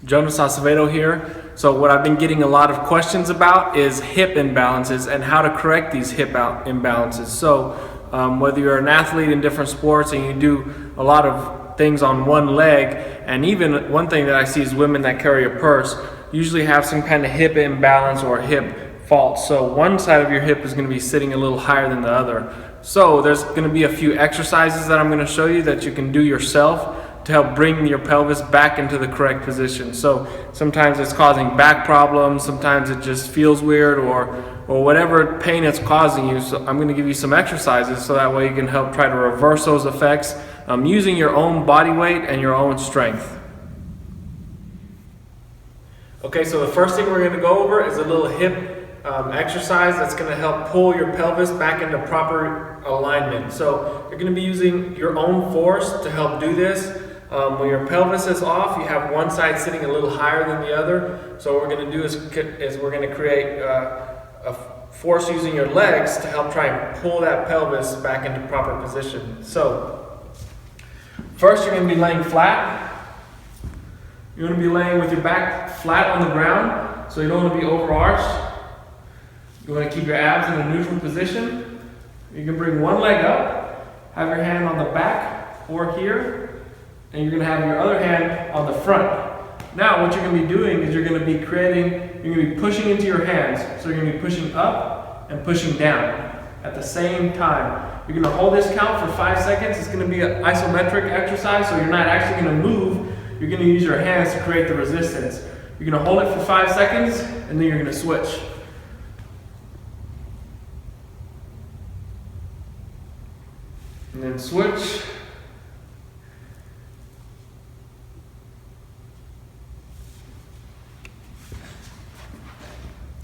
Jonas Acevedo here. So what I've been getting a lot of questions about is hip imbalances and how to correct these hip imbalances. So whether you're an athlete in different sports and you do a lot of things on one leg, and even one thing that I see is women that carry a purse usually have some kind of hip imbalance or hip fault. So one side of your hip is going to be sitting a little higher than the other. So there's going to be a few exercises that I'm going to show you that you can do yourself to help bring your pelvis back into the correct position. So sometimes it's causing back problems, sometimes it just feels weird, or whatever pain it's causing you. So I'm going to give you some exercises so that way you can help try to reverse those effects using your own body weight and your own strength. Okay, so the first thing we're going to go over is a little hip exercise that's going to help pull your pelvis back into proper alignment. So you're going to be using your own force to help do this. When your pelvis is off, you have one side sitting a little higher than the other. So what we're going to do is we're going to create a force using your legs to help try and pull that pelvis back into proper position. So first you're going to be laying flat. You're going to be laying with your back flat on the ground, so you don't want to be overarched. You want to keep your abs in a neutral position. You can bring one leg up, have your hand on the back or here, and you're going to have your other hand on the front. Now what you're going to be doing is you're going to be pushing into your hands. So you're going to be pushing up and pushing down at the same time. You're going to hold this count for 5 seconds. It's going to be an isometric exercise, so you're not actually going to move. You're going to use your hands to create the resistance. You're going to hold it for 5 seconds, and then you're going to switch. And then switch.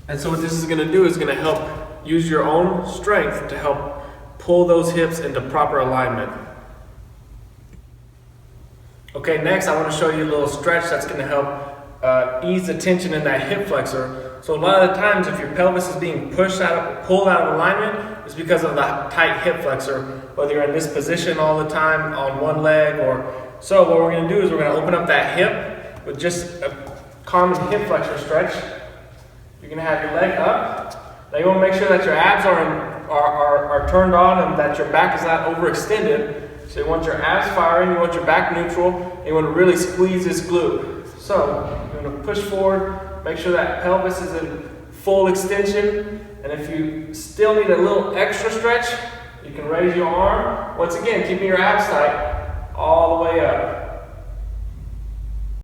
And so what this is going to do is going to help use your own strength to help pull those hips into proper alignment. Okay, next I want to show you a little stretch that's going to help ease the tension in that hip flexor. So a lot of the times if your pelvis is being pulled out of alignment, it's because of the tight hip flexor, whether you're in this position all the time on one leg so what we're going to do is we're going to open up that hip with just a common hip flexor stretch. You're going to have your leg up. Now you want to make sure that your abs are turned on and that your back is not overextended. So you want your abs firing, you want your back neutral, and you want to really squeeze this glute. So you're going to push forward, make sure that pelvis is in full extension, and if you still need a little extra stretch, you can raise your arm. Once again, keeping your abs tight all the way up.